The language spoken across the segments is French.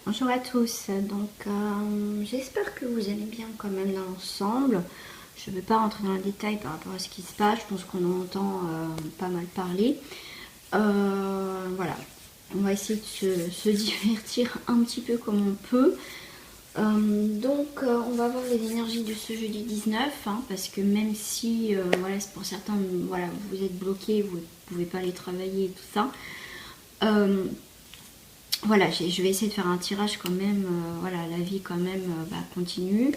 Bonjour à tous, donc j'espère que vous allez bien quand même dans l'ensemble. Je ne vais pas rentrer dans le détail par rapport à ce qui se passe, je pense qu'on en entend pas mal parler. Voilà, on va essayer de se divertir un petit peu comme on peut. On va voir les énergies de ce jeudi 19, hein, parce que même si voilà, pour certains, voilà, vous êtes bloqués, vous ne pouvez pas aller travailler et tout ça. Voilà, je vais essayer de faire un tirage quand même. Voilà, la vie quand même continue.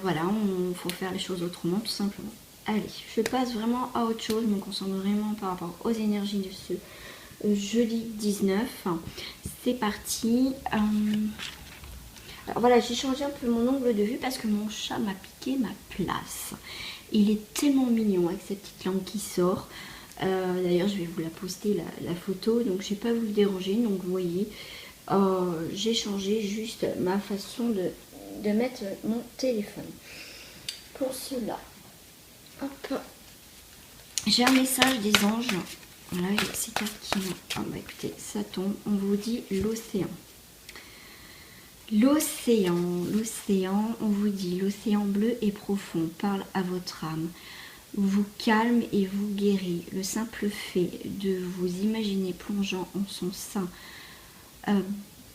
Voilà, il faut faire les choses autrement, tout simplement. Allez, je passe vraiment à autre chose, je me concentre vraiment par rapport aux énergies de ce jeudi 19. C'est parti. Alors voilà, j'ai changé un peu mon angle de vue parce que mon chat m'a piqué ma place. Il est tellement mignon avec cette petite langue qui sort. D'ailleurs, je vais vous la poster, la photo, donc je n'ai pas voulu le déranger. Donc vous voyez, j'ai changé juste ma façon de mettre mon téléphone. Pour cela, hop, j'ai un message des anges. Voilà, il y a ces cartes qui m'ont... Ah bah écoutez, ça tombe, on vous dit l'océan. L'océan, on vous dit, l'océan bleu et profond parle à votre âme, vous calme et vous guérit. Le simple fait de vous imaginer plongeant en son sein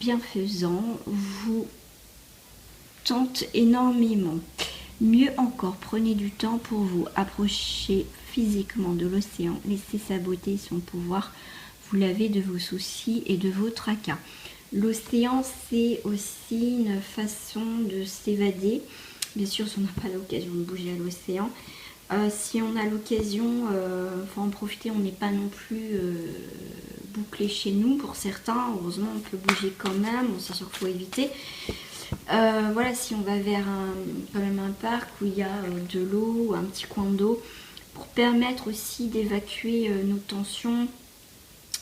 bienfaisant vous tente énormément. Mieux encore, prenez du temps pour vous approcher physiquement de l'océan, laissez sa beauté et son pouvoir vous laver de vos soucis et de vos tracas. L'océan, c'est aussi une façon de s'évader. Bien sûr, si on n'a pas l'occasion de bouger à l'océan. Si on a l'occasion, faut en profiter. On n'est pas non plus bouclé chez nous pour certains. Heureusement, on peut bouger quand même. Bon, c'est sûr qu'il faut éviter. Voilà, si on va vers quand même un parc où il y a de l'eau ou un petit coin d'eau pour permettre aussi d'évacuer nos tensions.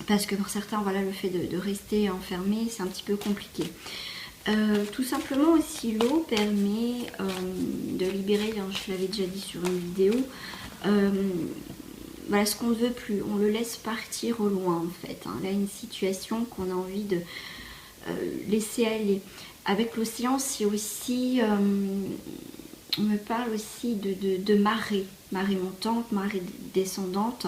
Parce que pour certains, voilà, le fait de rester enfermé, c'est un petit peu compliqué. Tout simplement aussi, l'eau permet de libérer, je l'avais déjà dit sur une vidéo, voilà, ce qu'on ne veut plus, on le laisse partir au loin en fait. Hein. Là, une situation qu'on a envie de laisser aller. Avec l'océan, c'est aussi, on me parle aussi de marée montante, marée descendante.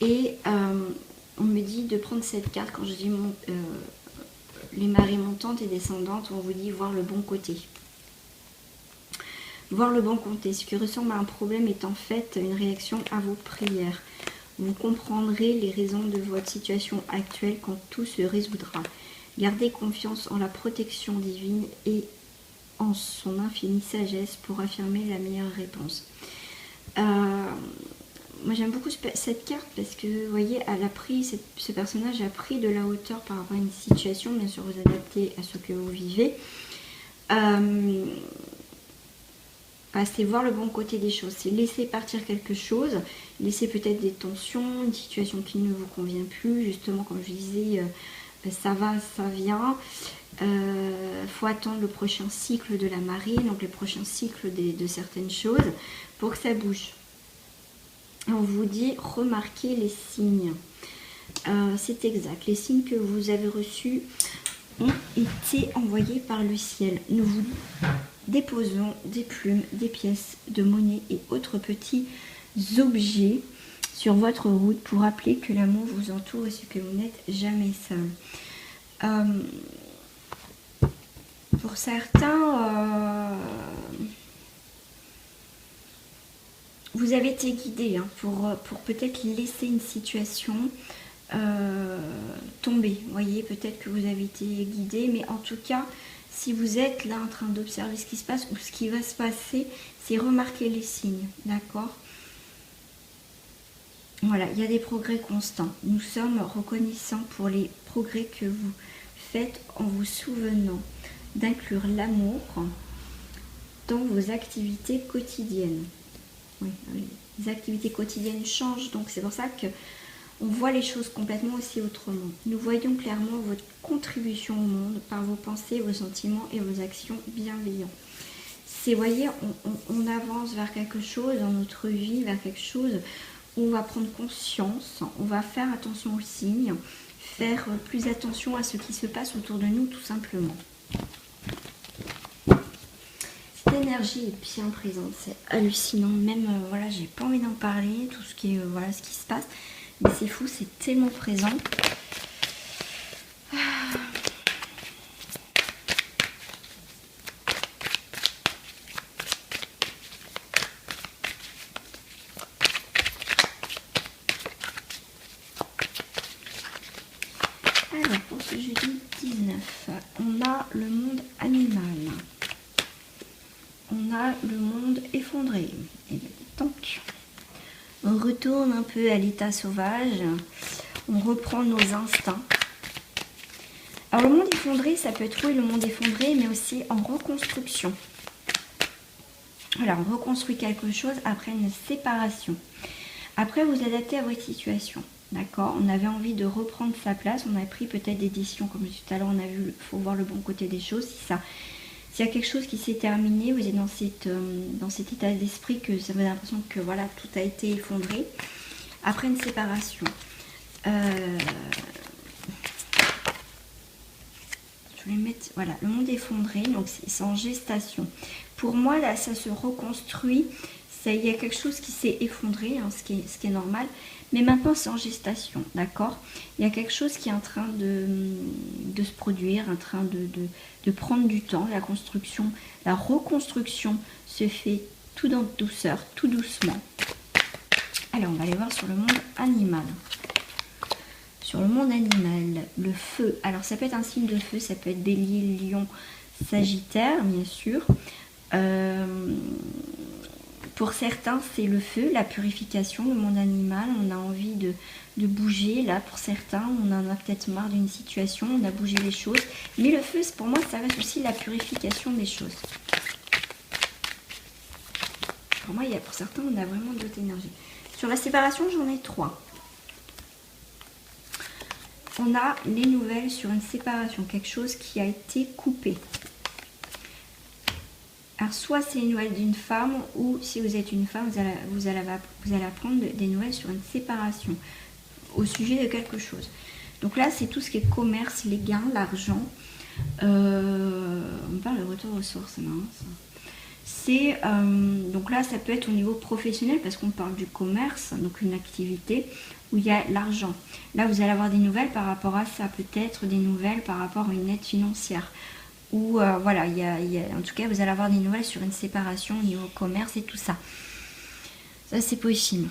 Et on me dit de prendre cette carte quand je dis les marées montantes et descendantes, on vous dit voir le bon côté. Voir le bon côté. Ce qui ressemble à un problème est en fait une réaction à vos prières. Vous comprendrez les raisons de votre situation actuelle quand tout se résoudra. Gardez confiance en la protection divine et en son infinie sagesse pour affirmer la meilleure réponse. Moi j'aime beaucoup cette carte parce que vous voyez, elle a pris, ce personnage a pris de la hauteur par rapport à une situation, bien sûr vous adaptez à ce que vous vivez. C'est voir le bon côté des choses, c'est laisser partir quelque chose, laisser peut-être des tensions, une situation qui ne vous convient plus, justement comme je disais, ça va, ça vient. Faut attendre le prochain cycle de la marée, donc le prochain cycle de certaines choses pour que ça bouge. On vous dit remarquez les signes. C'est exact, les signes que vous avez reçus ont été envoyés par le ciel. Nous vous déposons des plumes, des pièces de monnaie et autres petits objets sur votre route pour rappeler que l'amour vous entoure et que vous n'êtes jamais seul. Pour certains, vous avez été guidé hein, pour peut-être laisser une situation tomber. Vous voyez, peut-être que vous avez été guidé, mais en tout cas, si vous êtes là en train d'observer ce qui se passe ou ce qui va se passer, c'est remarquer les signes, d'accord ? Voilà, il y a des progrès constants. Nous sommes reconnaissants pour les progrès que vous faites en vous souvenant d'inclure l'amour dans vos activités quotidiennes. Oui, les activités quotidiennes changent, donc c'est pour ça que on voit les choses complètement aussi autrement. Nous voyons clairement votre contribution au monde par vos pensées, vos sentiments et vos actions bienveillantes. C'est, vous voyez, on avance vers quelque chose dans notre vie, vers quelque chose où on va prendre conscience, on va faire attention aux signes, faire plus attention à ce qui se passe autour de nous, tout simplement. Cette énergie est bien présente, c'est hallucinant. Même, voilà, j'ai pas envie d'en parler, tout ce qui est, voilà, ce qui se passe. Mais c'est fou, c'est tellement présent. Alors, pour ce jeudi 19, on a le monde animal. On a le monde effondré. Et bien, donc, on retourne un peu à l'état sauvage. On reprend nos instincts. Alors, le monde effondré, ça peut être, oui, le monde effondré, mais aussi en reconstruction. Voilà, on reconstruit quelque chose après une séparation. Après, vous adaptez à votre situation. D'accord, on avait envie de reprendre sa place, on a pris peut-être des décisions, comme je disais tout à l'heure, on a vu, il faut voir le bon côté des choses. S'il y a quelque chose qui s'est terminé, vous êtes dans cet état d'esprit que ça vous avez l'impression que voilà, tout a été effondré. Après une séparation. Je vais mettre, voilà, le monde effondré, donc c'est en gestation. Pour moi, là, ça se reconstruit. Il y a quelque chose qui s'est effondré, hein, ce qui est normal. Mais maintenant, c'est en gestation, d'accord? Il y a quelque chose qui est en train de se produire, en train de prendre du temps. La construction, la reconstruction se fait tout dans douceur, tout doucement. Allez, on va aller voir sur le monde animal. Sur le monde animal, le feu. Alors, ça peut être un signe de feu, ça peut être Bélier, Lion, Sagittaire, bien sûr. Pour certains, c'est le feu, la purification, le monde animal. On a envie de bouger. Là, pour certains, on en a peut-être marre d'une situation, on a bougé les choses. Mais le feu, pour moi, ça reste aussi la purification des choses. Pour moi, pour certains, on a vraiment de l'autre énergie. Sur la séparation, j'en ai 3. On a les nouvelles sur une séparation, quelque chose qui a été coupé. Alors, soit c'est une nouvelle d'une femme, ou si vous êtes une femme, vous allez apprendre des nouvelles sur une séparation, au sujet de quelque chose. Donc là, c'est tout ce qui est commerce, les gains, l'argent. On parle de retour aux sources, c'est marrant ça. Donc là, ça peut être au niveau professionnel, parce qu'on parle du commerce, donc une activité où il y a l'argent. Là, vous allez avoir des nouvelles par rapport à ça, peut-être des nouvelles par rapport à une aide financière. Ou voilà, en tout cas, vous allez avoir des nouvelles sur une séparation au niveau commerce et tout ça. Ça, c'est possible.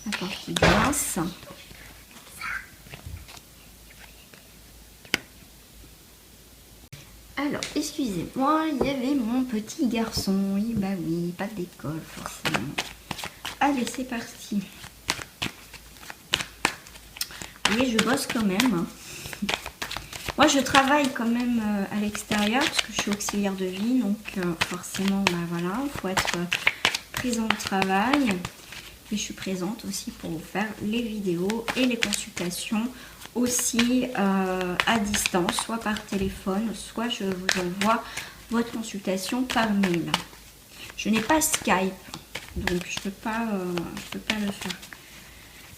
D'accord, qui glace. Alors, excusez-moi, il y avait mon petit garçon. Oui, bah oui, pas d'école forcément. Allez, c'est parti. Oui, je bosse quand même. Moi, je travaille quand même à l'extérieur parce que je suis auxiliaire de vie. Donc, forcément, bah voilà, il faut être présent au travail. Et je suis présente aussi pour vous faire les vidéos et les consultations aussi à distance, soit par téléphone, soit je vous envoie votre consultation par mail. Je n'ai pas Skype, donc je peux pas le faire.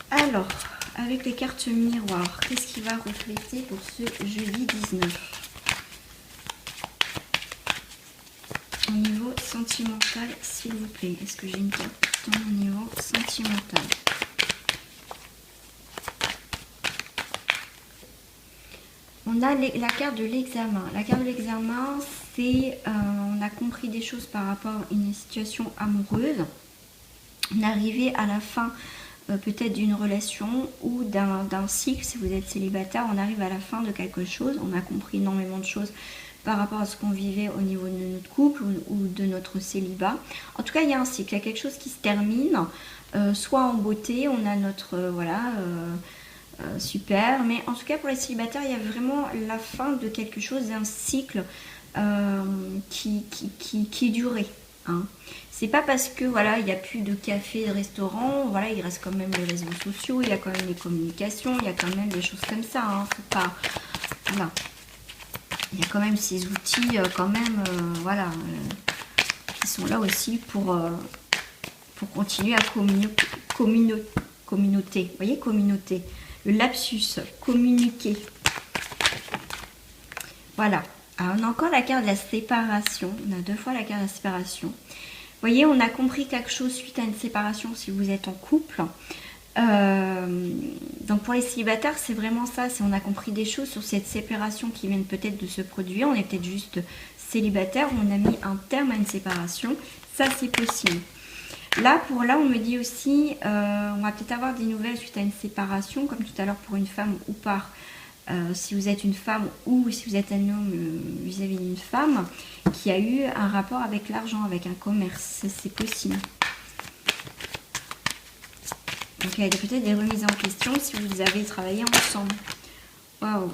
Alors, avec les cartes miroirs, qu'est-ce qui va refléter pour ce jeudi 19 ? Au niveau sentimental, s'il vous plaît, est-ce que j'ai une carte au niveau sentimental ? On a la carte de l'examen. La carte de l'examen, c'est on a compris des choses par rapport à une situation amoureuse. On est arrivé à la fin peut-être d'une relation ou d'un cycle. Si vous êtes célibataire, on arrive à la fin de quelque chose. On a compris énormément de choses par rapport à ce qu'on vivait au niveau de notre couple ou de notre célibat. En tout cas, il y a un cycle, il y a quelque chose qui se termine, soit en beauté, on a notre, super, mais en tout cas pour les célibataires, il y a vraiment la fin de quelque chose, d'un cycle qui durait. Hein. C'est pas parce que voilà, il n'y a plus de café, de restaurant, voilà, il reste quand même les réseaux sociaux, il y a quand même les communications, il y a quand même des choses comme ça. Hein. Faut pas, voilà. il y a quand même ces outils, voilà, qui sont là aussi pour continuer à communauté. Vous voyez, communauté. Le lapsus, communiquer. Voilà. Alors, on a encore la carte de la séparation. On a 2 fois la carte de la séparation. Vous voyez, on a compris quelque chose suite à une séparation si vous êtes en couple. Donc pour les célibataires, c'est vraiment ça. Si on a compris des choses sur cette séparation qui viennent peut-être de se produire, on est peut-être juste célibataire, on a mis un terme à une séparation. Ça, c'est possible. Là, on me dit aussi, on va peut-être avoir des nouvelles suite à une séparation, comme tout à l'heure pour une femme ou par... si vous êtes une femme ou si vous êtes un homme vis-à-vis d'une femme qui a eu un rapport avec l'argent, avec un commerce, c'est possible. Donc il y a peut-être des remises en question si vous avez travaillé ensemble. Waouh,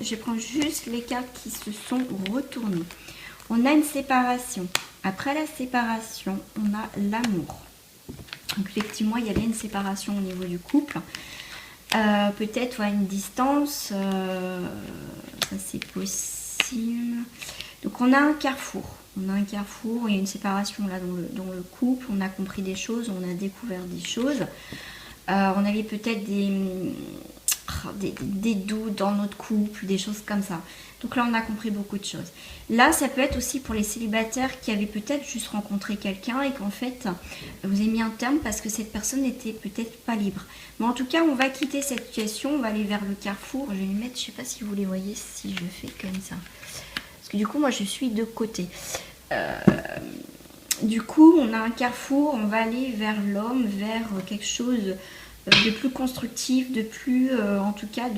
je vais prendre juste les cartes qui se sont retournées. On a une séparation. Après la séparation, on a l'amour. Donc effectivement, il y a bien une séparation au niveau du couple. Peut-être une distance, ça c'est possible. Donc on a un carrefour. Il y a une séparation là dans le couple, on a compris des choses, on a découvert des choses. On avait peut-être des doutes dans notre couple, des choses comme ça. Donc là, on a compris beaucoup de choses. Là, ça peut être aussi pour les célibataires qui avaient peut-être juste rencontré quelqu'un et qu'en fait, vous avez mis un terme parce que cette personne n'était peut-être pas libre. Mais en tout cas, on va quitter cette situation, on va aller vers le carrefour. Je vais les mettre, je ne sais pas si vous les voyez, si je fais comme ça. Parce que du coup, moi, je suis de côté. Du coup, on a un carrefour, on va aller vers l'homme, vers quelque chose de plus constructif, de plus, en tout cas,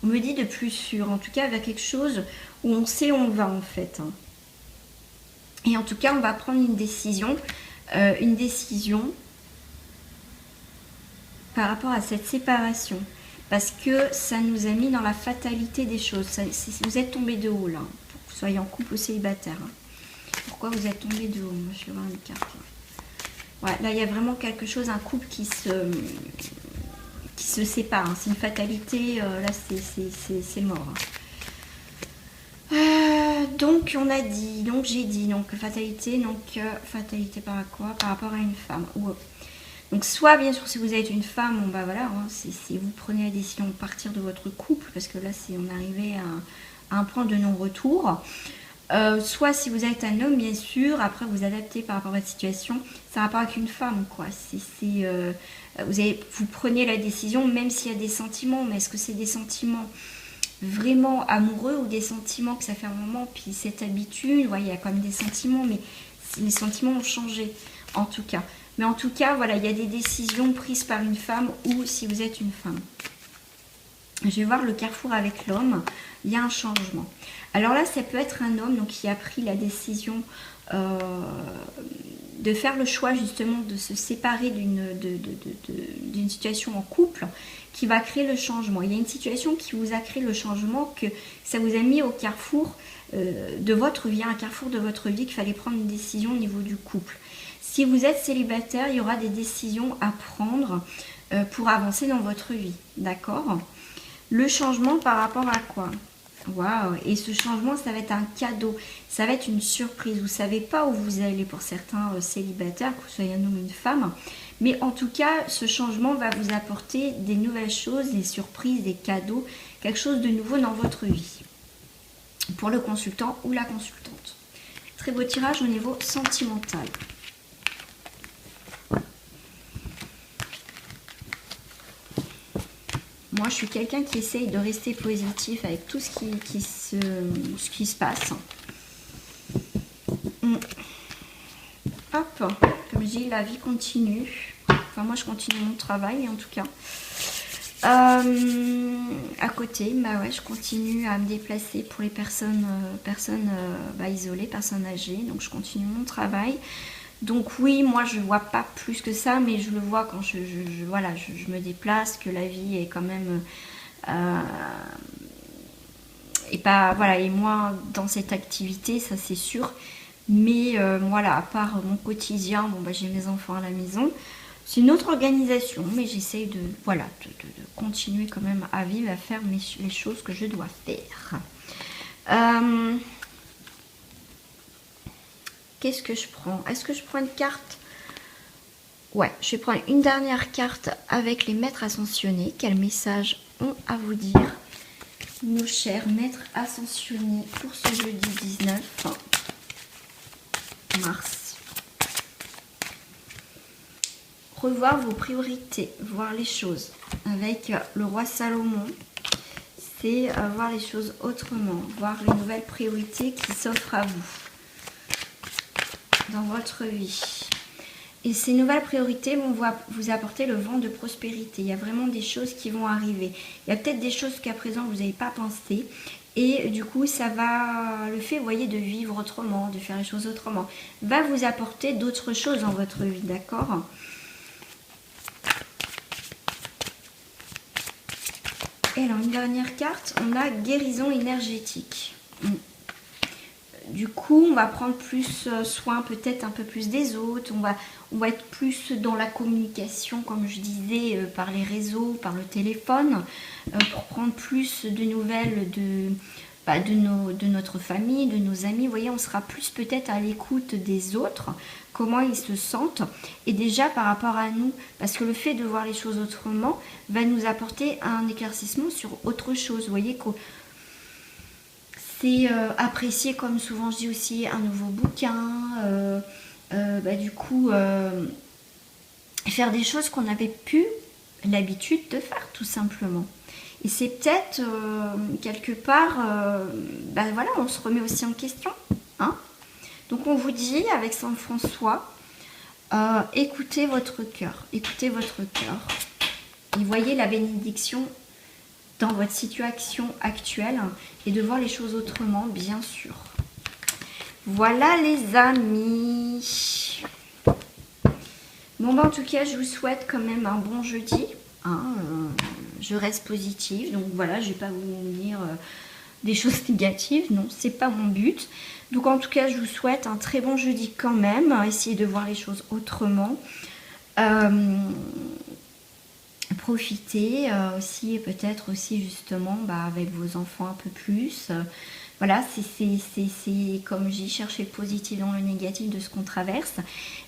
on me dit de plus sûr, en tout cas, vers quelque chose où on sait où on va, en fait. Et en tout cas, on va prendre une décision par rapport à cette séparation. Parce que ça nous a mis dans la fatalité des choses. Vous êtes tombé de haut, là. Vous soyez en couple ou célibataire. Pourquoi vous êtes tombé de haut? Moi, je vais voir une carte. Là, ouais, là, il y a vraiment quelque chose, un couple qui se sépare. C'est une fatalité. Là, c'est mort. Donc, on a dit. Donc, j'ai dit. Donc, fatalité. Donc, fatalité par quoi? Par rapport à une femme. Donc, soit, bien sûr, si vous êtes une femme, bon, bah voilà, si vous prenez la décision de partir de votre couple, parce que là, on est arrivé à un point de non-retour. Soit si vous êtes un homme, bien sûr, après vous adaptez par rapport à votre situation, ça n'a rapport avec une femme, quoi. Vous prenez la décision, même s'il y a des sentiments, mais est-ce que c'est des sentiments vraiment amoureux ou des sentiments que ça fait un moment, puis cette habitude, ouais, il y a quand même des sentiments, mais les sentiments ont changé, en tout cas. Mais en tout cas, voilà, il y a des décisions prises par une femme ou si vous êtes une femme. Je vais voir le carrefour avec l'homme, il y a un changement. Alors là, ça peut être un homme donc, qui a pris la décision de faire le choix justement de se séparer d'une situation en couple qui va créer le changement. Il y a une situation qui vous a créé le changement, que ça vous a mis au carrefour de votre vie, un carrefour de votre vie, qu'il fallait prendre une décision au niveau du couple. Si vous êtes célibataire, il y aura des décisions à prendre pour avancer dans votre vie, d'accord ? Le changement par rapport à quoi? Waouh! Et ce changement, ça va être un cadeau, ça va être une surprise. Vous ne savez pas où vous allez pour certains célibataires, que vous soyez un homme ou une femme. Mais en tout cas, ce changement va vous apporter des nouvelles choses, des surprises, des cadeaux, quelque chose de nouveau dans votre vie. Pour le consultant ou la consultante. Très beau tirage au niveau sentimental. Moi, je suis quelqu'un qui essaye de rester positif avec tout ce qui se passe. Hop, comme je dis, la vie continue. Enfin, moi, je continue mon travail, en tout cas. À côté, bah ouais, je continue à me déplacer pour les personnes isolées, personnes âgées. Donc, je continue mon travail. Donc oui, moi je vois pas plus que ça, mais je le vois quand je me déplace, que la vie est quand même et moi dans cette activité, ça c'est sûr. Mais voilà, à part mon quotidien, j'ai mes enfants à la maison. C'est une autre organisation, mais j'essaye de continuer quand même à vivre, à faire les choses que je dois faire. Qu'est-ce que je prends? Est-ce que je prends une carte? Ouais, je vais prendre une dernière carte avec les maîtres ascensionnés. Quel message ont à vous dire nos chers maîtres ascensionnés pour ce jeudi 19 mars? Revoir vos priorités, voir les choses. Avec le roi Salomon, c'est voir les choses autrement, voir les nouvelles priorités qui s'offrent à vous dans votre vie. Et ces nouvelles priorités vont vous apporter le vent de prospérité. Il y a vraiment des choses qui vont arriver. Il y a peut-être des choses qu'à présent vous n'avez pas pensé. Et du coup, ça va, le fait, vous voyez, de vivre autrement, de faire les choses autrement, va vous apporter d'autres choses dans votre vie, d'accord? Et alors, une dernière carte, on a guérison énergétique. Du coup, on va prendre plus soin, peut-être un peu plus des autres. On va être plus dans la communication, comme je disais, par les réseaux, par le téléphone, pour prendre plus de nouvelles de notre famille, de nos amis. Vous voyez, on sera plus peut-être à l'écoute des autres, comment ils se sentent. Et déjà par rapport à nous, parce que le fait de voir les choses autrement va nous apporter un éclaircissement sur autre chose. Vous voyez que c'est apprécier, comme souvent je dis aussi, un nouveau bouquin, du coup faire des choses qu'on n'avait plus l'habitude de faire tout simplement. Et c'est peut-être quelque part, voilà, on se remet aussi en question, hein. Donc on vous dit avec Saint François, écoutez votre cœur, écoutez votre cœur et voyez la bénédiction dans votre situation actuelle et de voir les choses autrement, bien sûr. Voilà les amis. Bon, en tout cas, je vous souhaite quand même un bon jeudi. Hein, je reste positive, donc voilà, je ne vais pas vous dire des choses négatives, non, c'est pas mon but. Donc en tout cas, je vous souhaite un très bon jeudi quand même. Essayez de voir les choses autrement. Profitez aussi, peut-être aussi justement avec vos enfants un peu plus. Voilà, c'est comme je dis, chercher le positif dans le négatif de ce qu'on traverse.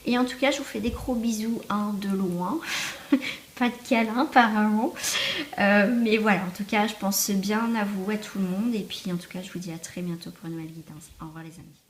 Et en tout cas, je vous fais des gros bisous de loin. Pas de câlin apparemment. Mais voilà, en tout cas, je pense bien à vous, à tout le monde. Et puis en tout cas, je vous dis à très bientôt pour une nouvelle guidance. Au revoir les amis.